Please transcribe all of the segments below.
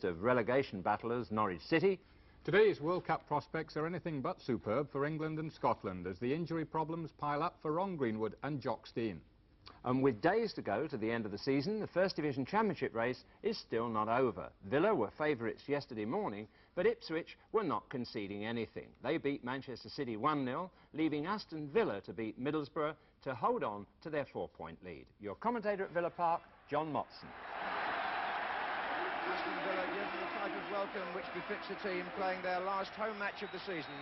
of relegation battlers, Norwich City. Today's World Cup prospects are anything but superb for England and Scotland as the injury problems pile up for Ron Greenwood and Jock Stein. And with days to go to the end of the season, the First Division Championship race is still not over. Villa were favourites yesterday morning, but Ipswich were not conceding anything. They beat Manchester City 1-0, leaving Aston Villa to beat Middlesbrough to hold on to their 4-point lead. Your commentator at Villa Park, John Motson. Aston Villa given the type of welcome which befits a team playing their last home match of the season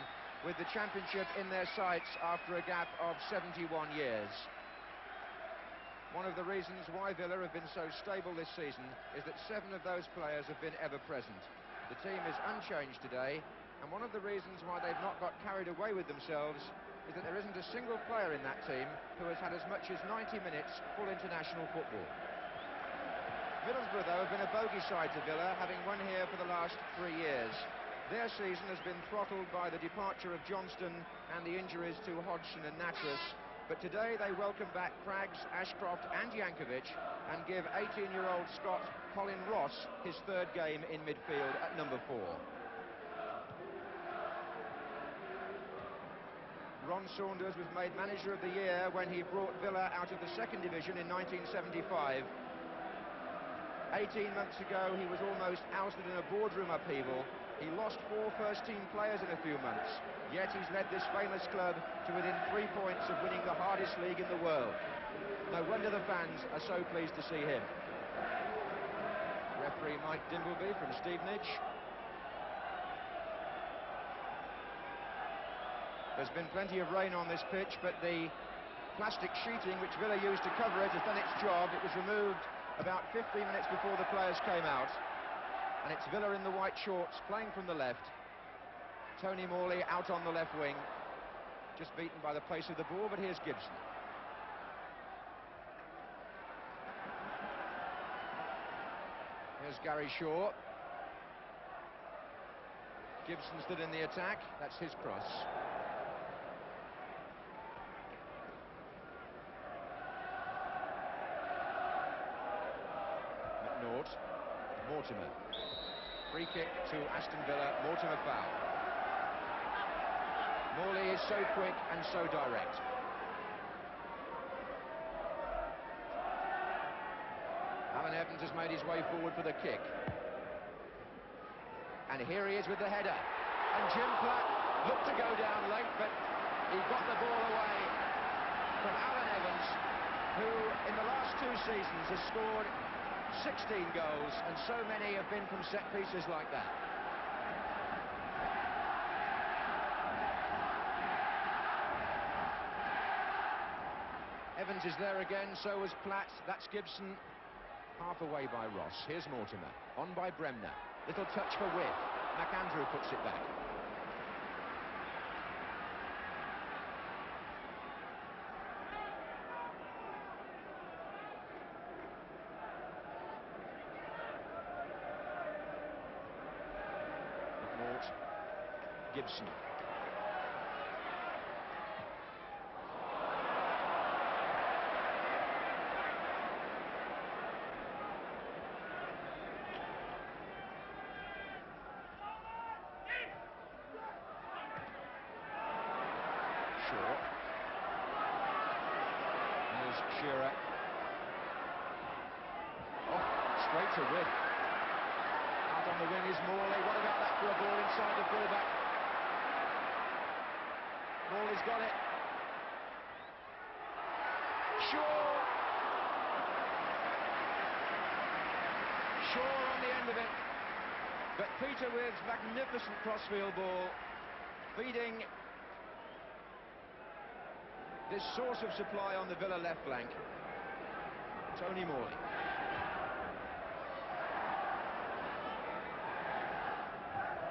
with the championship in their sights after a gap of 71 years. One of the reasons why Villa have been so stable this season is that 7 of those players have been ever present. The team is unchanged today, and one of the reasons why they've not got carried away with themselves is that there isn't a single player in that team who has had as much as 90 minutes full international football. Middlesbrough, though, have been a bogey side to Villa, having won here for the last 3 years. Their season has been throttled by the departure of Johnston and the injuries to Hodgson and Nattrass. But today they welcome back Craggs, Ashcroft and Jankovic and give 18-year-old Scot Colin Ross his 3rd game in midfield at number 4. Ron Saunders was made manager of the year when he brought Villa out of the 2nd division in 1975. 18 months ago he was almost ousted in a boardroom upheaval. He lost 4 first-team players in a few months, yet he's led this famous club to within 3 points of winning the hardest league in the world. No wonder the fans are so pleased to see him. Referee Mike Dimbleby from Stevenage. There's been plenty of rain on this pitch, but the plastic sheeting which Villa used to cover it has done its job. It was removed about 15 minutes before the players came out. And it's Villa in the white shorts, playing from the left. Tony Morley out on the left wing, just beaten by the pace of the ball, but here's Gibson. Here's Gary Shaw. Gibson stood in the attack, that's his cross. McNaught, Mortimer. Free kick to Aston Villa, Mortimer foul. Morley is so quick and so direct. Allan Evans has made his way forward for the kick. And here he is with the header. And Jim Platt looked to go down late, but he got the ball away from Allan Evans, who in the last 2 seasons has scored 16 goals, and so many have been from set pieces like that. Evans is there again, so was Platt. That's Gibson, half away by Ross. Here's Mortimer, on by Bremner. Little touch for Withe. McAndrew puts it back. Gibson. Shaw. Here's Shearer. Oh, straight to Withe. Out on the wing is Morley. What about that for a ball inside the fullback? Morley's got it. Shaw on the end of it. But Peter Withe's magnificent crossfield ball feeding this source of supply on the Villa left flank. Tony Morley.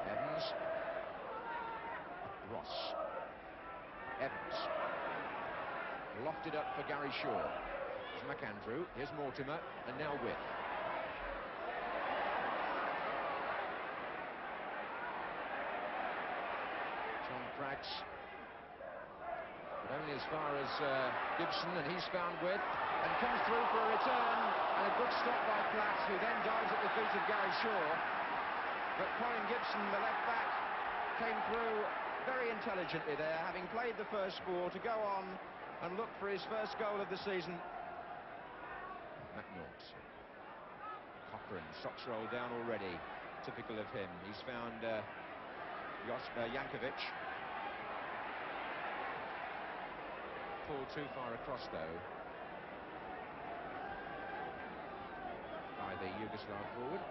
Evans. Ross. Evans. Lofted up for Gary Shaw. Here's McAndrew, here's Mortimer, and now Withe. John Craggs. But only as far as Gibson, and he's found Withe, and comes through for a return, and a good stop by Platt, who then dives at the feet of Gary Shaw. But Colin Gibson, the left back, came through very intelligently there, having played the first 4, to go on and look for his first goal of the season. McNaught. Cochrane, socks rolled down already. Typical of him. He's found Jankovic. Pulled too far across, though, by the Yugoslav forward.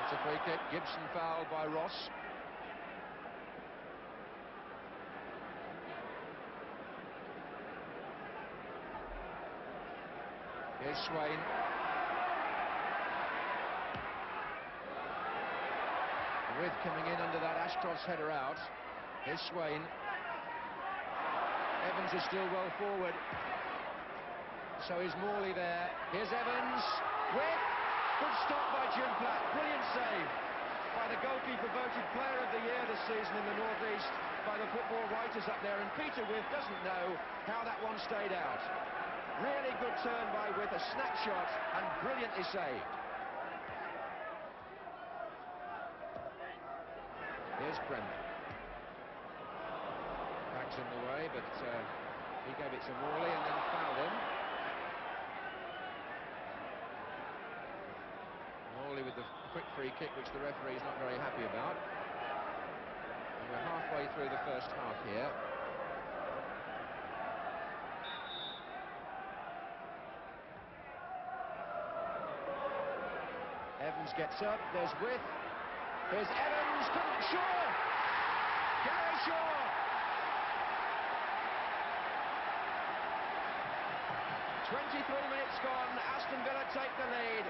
It's a free kick. Gibson fouled by Ross. Here's Swain. Withe coming in under that Ashcroft's header out. Here's Swain. Evans is still well forward. So is Morley there. Here's Evans. Withe. Good stop by Jim Platt. Brilliant save by the goalkeeper, voted player of the year this season in the North East by the football writers up there. And Peter Withe doesn't know how that one stayed out. Really good turn by Withe, a snapshot, and brilliantly saved. Here's Bremner. Craggs in the way, but he gave it to Morley and then fouled him. Morley with the quick free kick, which the referee is not very happy about. And we're halfway through the first half here. Evans gets up, there's Withe. Here's Evans, couldn't, Shaw! Gary Shaw! "23 minutes gone, Aston Villa take the lead.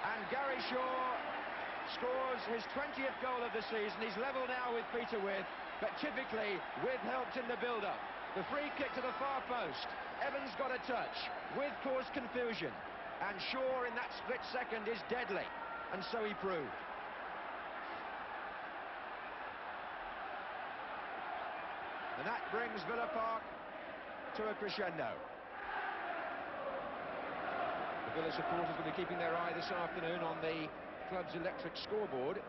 And Gary Shaw scores his 20th goal of the season. He's level now with Peter Withe, but typically Withe helped in the build-up. The free kick to the far post. Evans got a touch. Withe caused confusion. And Shaw in that split second is deadly, and so he proved. And that brings Villa Park to a crescendo. The Villa supporters will be keeping their eye this afternoon on the club's electric scoreboard,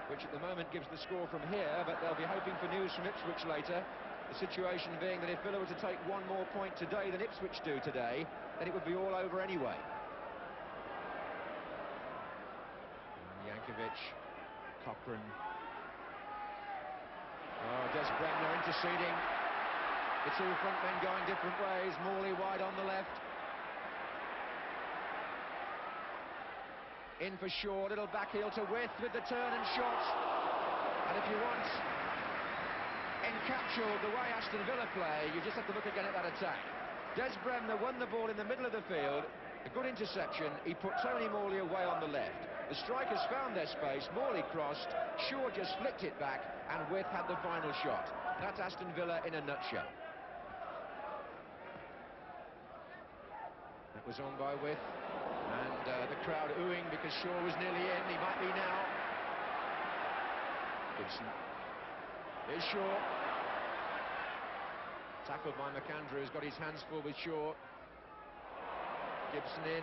which at the moment gives the score from here, but they'll be hoping for news from Ipswich later. The situation being that if Villa were to take one more point today than Ipswich do today, then it would be all over anyway. And Jankovic, Cochrane. Oh, Des Bremner interceding. The two front men going different ways. Morley wide on the left. In for Shaw, little back heel to Withe with the turn and shot. And if you want encapsuled the way Aston Villa play, you just have to look again at that attack. Des Bremner won the ball in the middle of the field, a good interception. He put Tony Morley away on the left. The strikers found their space, Morley crossed, Shaw just flicked it back, and Withe had the final shot. That's Aston Villa in a nutshell. That was on by Withe, and the crowd oohing because Shaw was nearly in. He might be now. Gibson. Here's Shaw. Tackled by McAndrew, who's got his hands full with Shaw. Gibson in.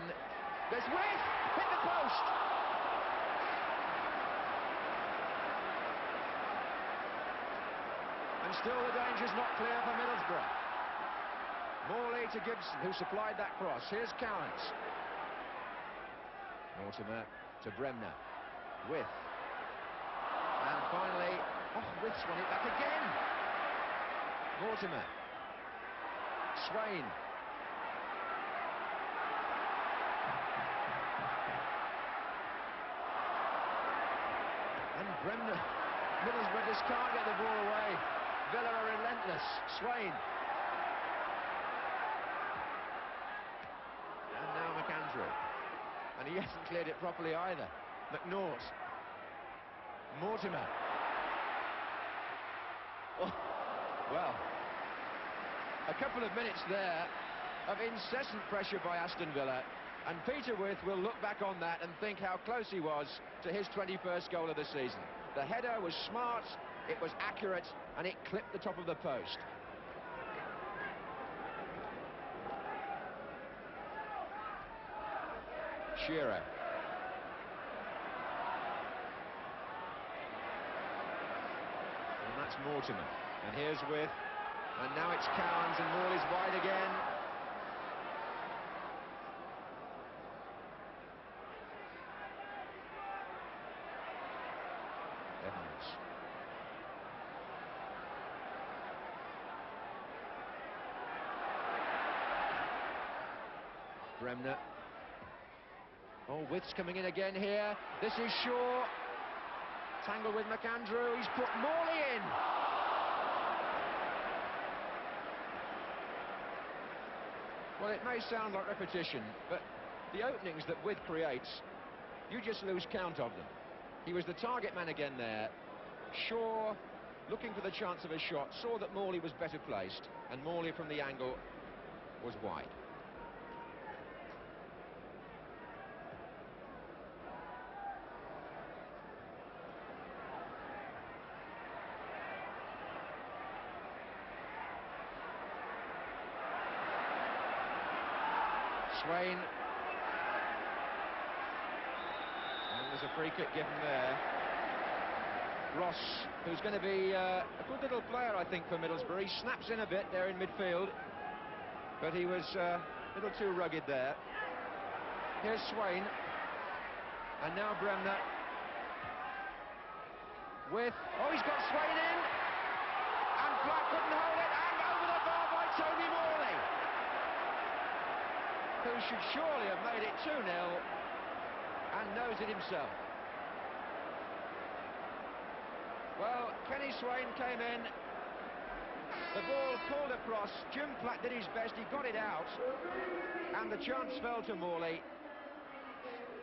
There's Withe! Hit the post! And still the danger's not clear for Middlesbrough. Morley to Gibson, who supplied that cross. Here's Cowans. Mortimer to Bremner. Withe. And finally, Withe's won it back again. Mortimer. Swain. And Bremner. Middlesbrough just can't get the ball away. Villa are relentless. Swain. And now McAndrew. And he hasn't cleared it properly either. McNaught. Mortimer. Oh, well, a couple of minutes there of incessant pressure by Aston Villa, and Peter Withe will look back on that and think how close he was to his 21st goal of the season. The header was smart, it was accurate, and it clipped the top of the post. Shearer. And that's Mortimer. And here's Withe. And now it's Cowans, and Morley's wide again. Evans. Bremner. Oh, Withe's coming in again here. This is Shaw. Tangled with McAndrew. He's put Morley in. Well, it may sound like repetition, but the openings that Withe creates, you just lose count of them. He was the target man again there. Shaw, looking for the chance of a shot, saw that Morley was better placed, and Morley from the angle was wide. Swain. And there's a free kick given there. Ross, who's going to be a good little player, I think, for Middlesbrough. He snaps in a bit there in midfield, but he was a little too rugged there. Here's Swain. And now Bremner. With... Oh, he's got Swain in. And Platt couldn't hold it. And over the bar by Tony Morley, who should surely have made it 2-0 and knows it himself. Well, Kenny Swain came in, the ball pulled across, Jim Platt did his best, he got it out, and the chance fell to Morley,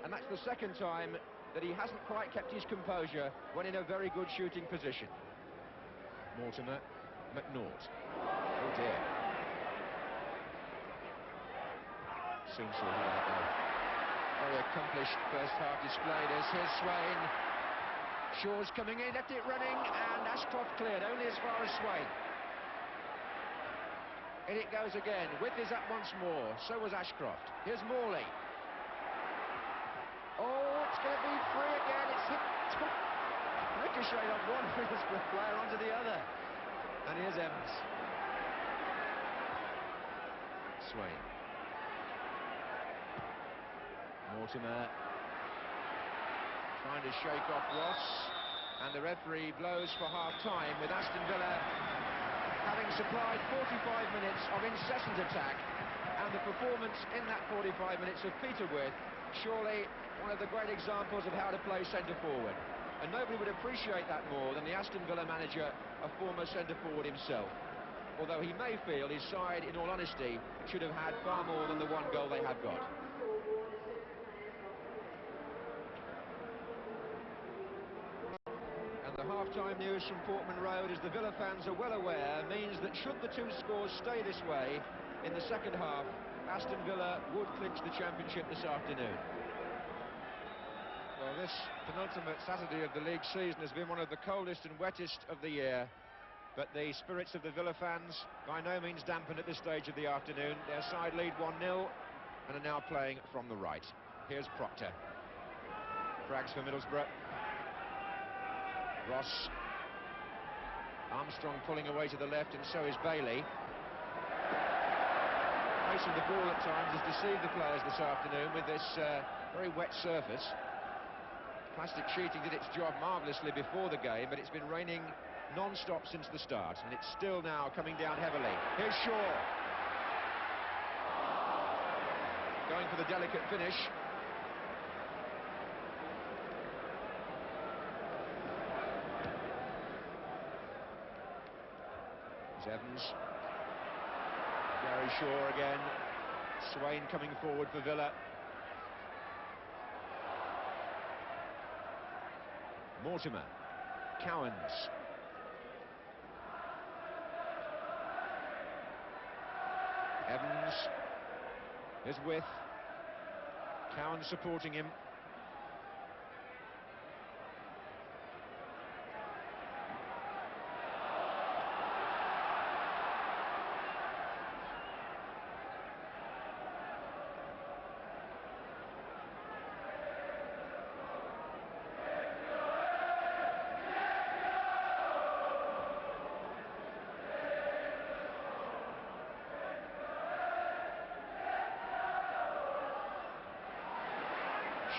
and that's the second time that he hasn't quite kept his composure when in a very good shooting position. Mortimer, McNaught. Oh dear. Soon sorted out though. Very accomplished first half display. Here's Swain. Shaw's coming in, left it running, and Ashcroft cleared only as far as Swain. In it goes again. Withe is up once more. So was Ashcroft. Here's Morley. Oh, it's going to be free again. It's hit, ricocheted off one Middlesbrough player onto the other. And here's Evans. Swain. Mortimer trying to shake off Ross, and the referee blows for half-time, with Aston Villa having supplied 45 minutes of incessant attack, and the performance in that 45 minutes of Peter Withe, surely one of the great examples of how to play centre-forward. And nobody would appreciate that more than the Aston Villa manager, a former centre-forward himself. Although he may feel his side, in all honesty, should have had far more than the one goal they have got. And the half-time news from Portman Road, as the Villa fans are well aware, means that should the two scores stay this way in the second half, Aston Villa would clinch the championship this afternoon. Well, this penultimate Saturday of the league season has been one of the coldest and wettest of the year, but the spirits of the Villa fans by no means dampened at this stage of the afternoon. Their side lead 1-0 and are now playing from the right. Here's Proctor. Craggs for Middlesbrough. Ross. Armstrong pulling away to the left, and so is Bailey. The pace of the ball at times has deceived the players this afternoon with this very wet surface. Plastic sheeting did its job marvellously before the game, but it's been raining non-stop since the start, and it's still now coming down heavily. Here's Shaw. Going for the delicate finish. Evans. Gary Shaw again. Swain coming forward for Villa. Mortimer. Cowans. Evans. Here's Withe. Cowans supporting him.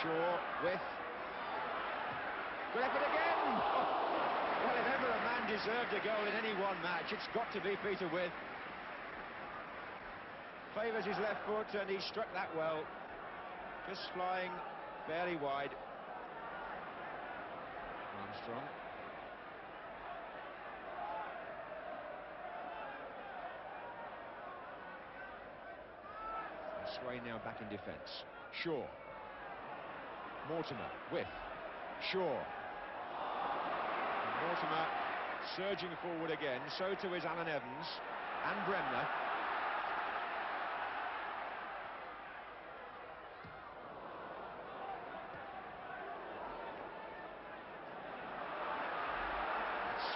Shaw, Withe. Good effort again! Oh. Well, if ever a man deserved a goal in any one match, it's got to be Peter Withe. Favours his left foot, and he struck that well. Just flying barely wide. Armstrong. And Swain now back in defence. Shaw. Mortimer, Withe. Shaw. And Mortimer surging forward again, so too is Allan Evans and Bremner.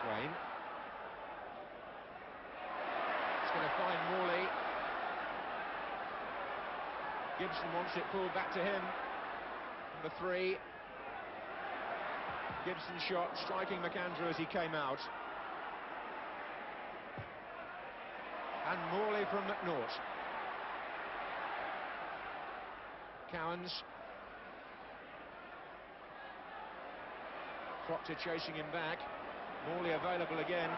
Swain. It's going to find Morley. Gibson wants it pulled back to him. Number 3. Gibson shot, striking McAndrew as he came out. And Morley from McNaught. Cowans. Proctor chasing him back. Morley available again.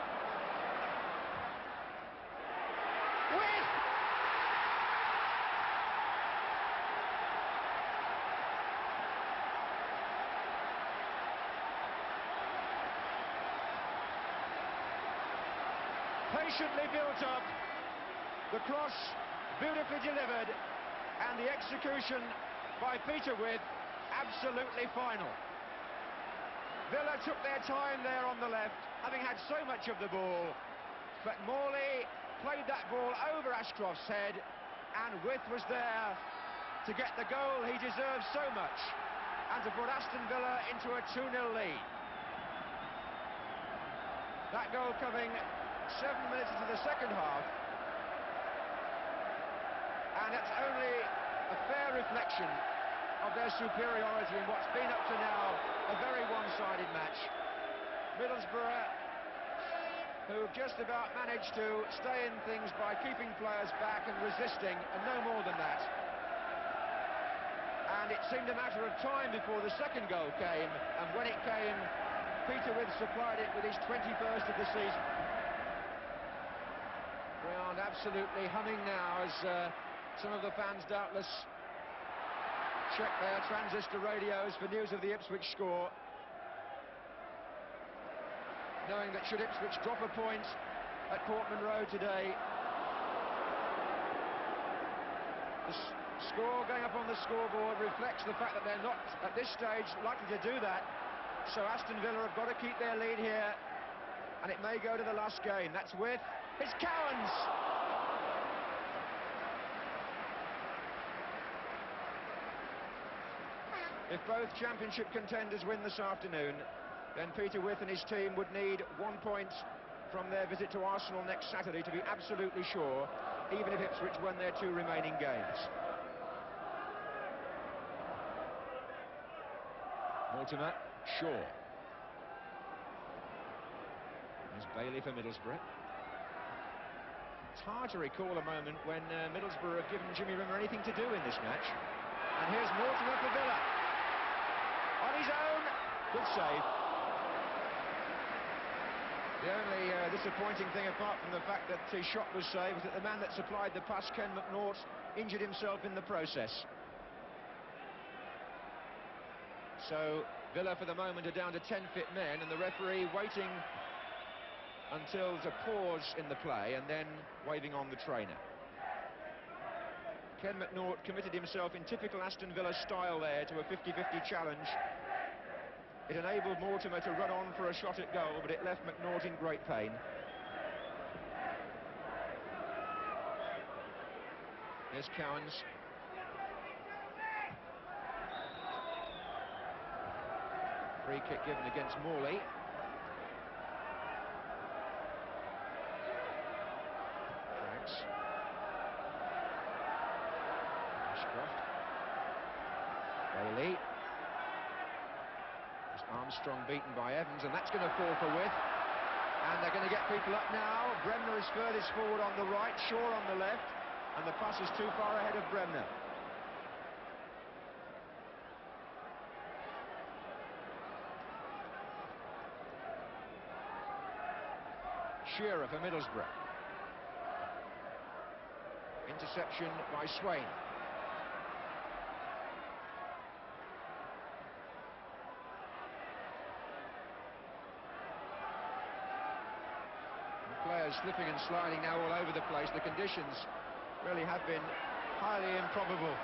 Withe! Patiently built up. The cross beautifully delivered. And the execution by Peter Withe absolutely final. Villa took their time there on the left, having had so much of the ball, but Morley played that ball over Ashcroft's head, and Withe was there to get the goal he deserves so much, and to put Aston Villa into a 2-0 lead. That goal coming 7 minutes into the second half, and it's only a fair reflection of their superiority in what's been up to now a very one-sided match. Middlesbrough, who just about managed to stay in things by keeping players back and resisting, and no more than that. And it seemed a matter of time before the second goal came, and when it came, Peter Withe supplied it with his 21st of the season. Ground absolutely humming now as some of the fans doubtless check their transistor radios for news of the Ipswich score, knowing that should Ipswich drop a point at Portman Road today, the score going up on the scoreboard reflects the fact that they're not at this stage likely to do that. So Aston Villa have got to keep their lead here, and it may go to the last game. That's Withe. It's Cowans. If both championship contenders win this afternoon, then Peter Withe and his team would need 1 point from their visit to Arsenal next Saturday to be absolutely sure, even if Ipswich won their 2 remaining games. Mortimer, Shaw. There's Bailey for Middlesbrough. It's hard to recall a moment when Middlesbrough have given Jimmy Rimmer anything to do in this match. And here's Mortimer for Villa. On his own, good save. The only disappointing thing, apart from the fact that his shot was saved, was that the man that supplied the pass, Ken McNaught, injured himself in the process. So Villa for the moment are down to 10 fit men, and the referee waiting until there's a pause in the play and then waving on the trainer. Ken McNaught committed himself in typical Aston Villa style there to a 50-50 challenge. It enabled Mortimer to run on for a shot at goal, but it left McNaught in great pain. Here's Cowans. Free kick given against Morley. Craggs. Ashcroft. Bailey. There's Armstrong beaten by Evans, and that's going to fall for Withe. And they're going to get people up now. Bremner is furthest forward on the right, Shaw on the left, and the pass is too far ahead of Bremner. Shearer for Middlesbrough. Interception by Swain. The players slipping and sliding now all over the place. The conditions really have been highly improbable.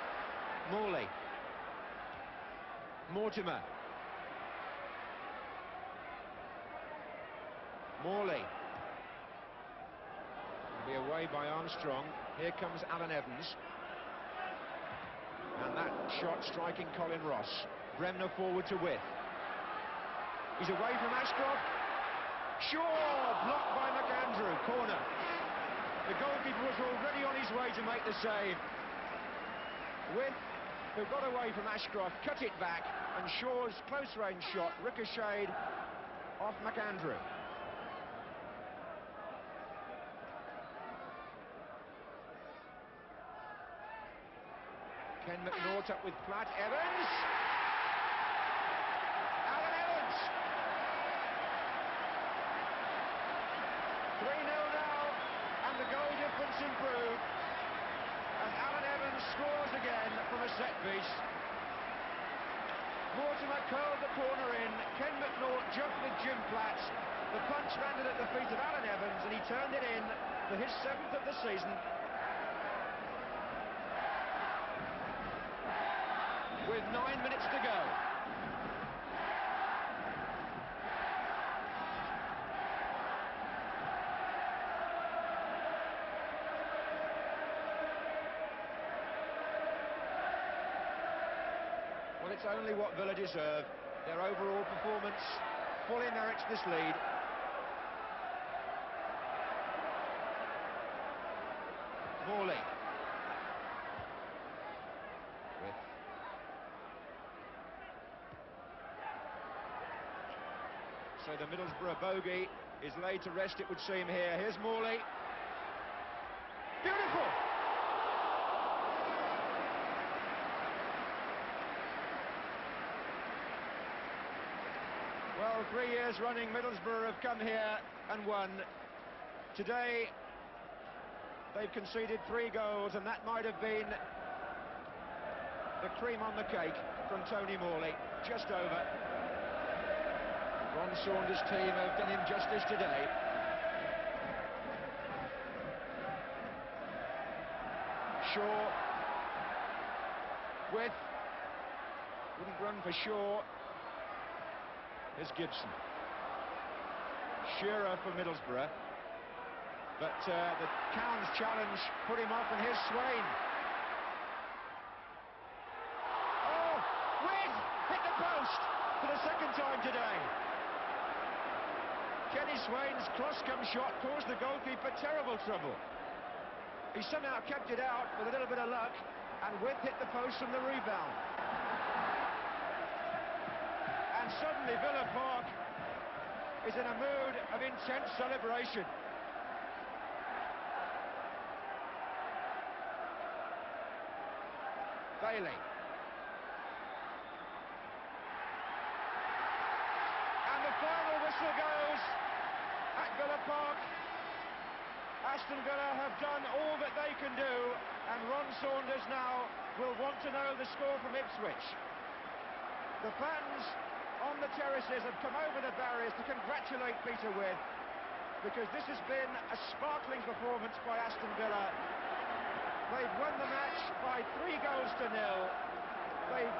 Morley. Mortimer. Morley. Will be away by Armstrong. Here comes Allan Evans. And that shot striking Colin Ross. Bremner forward to Withe. He's away from Ashcroft. Shaw blocked by McAndrew. Corner. The goalkeeper was already on his way to make the save. Withe, who got away from Ashcroft, cut it back, and Shaw's close-range shot ricocheted off McAndrew. Ken McNaught up with Platt. Evans! Allan Evans! 3-0 now, and the goal difference improved. And Allan Evans scores again from a set piece. Mortimer curled the corner in. Ken McNaught jumped with Jim Platt. The punch landed at the feet of Allan Evans, and he turned it in for his 7th of the season. With 9 minutes to go. Well, it's only what Villa deserve. Their overall performance fully merits this lead. Morley. So the Middlesbrough bogey is laid to rest, it would seem here. Here's Morley. Beautiful! Well, 3 years running, Middlesbrough have come here and won. Today, they've conceded 3 goals, and that might have been the cream on the cake from Tony Morley. Just over. Ron Saunders' team have done him justice today. Shaw. Withe. Wouldn't run for Shaw. Here's Gibson. Shearer for Middlesbrough. But the Cowans challenge put him off, and here's Swain. Oh! Withe hit the post for the 2nd time today. Kenny Swain's cross-come shot caused the goalkeeper terrible trouble. He somehow kept it out with a little bit of luck, and Withe hit the post from the rebound. And suddenly Villa Park is in a mood of intense celebration. Bailey. And the final whistle goes at Villa Park. Aston Villa have done all that they can do, and Ron Saunders now will want to know the score from Ipswich. The fans on the terraces have come over the barriers to congratulate Peter Withe, because this has been a sparkling performance by Aston Villa. They've won the match by 3 goals to 0. They've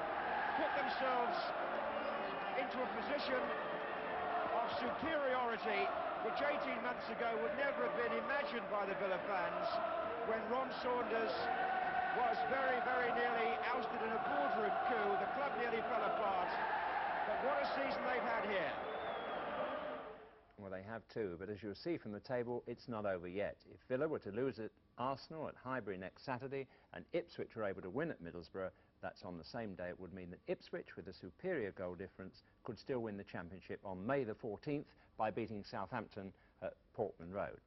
put themselves into a position of superiority which 18 months ago would never have been imagined by the Villa fans, when Ron Saunders was very, very nearly ousted in a boardroom coup. The club nearly fell apart. But what a season they've had here. Well, they have too, but as you'll see from the table, it's not over yet. If Villa were to lose at Arsenal at Highbury next Saturday, and Ipswich were able to win at Middlesbrough, that's on the same day. It would mean that Ipswich, with a superior goal difference, could still win the championship on May the 14th by beating Southampton at Portman Road.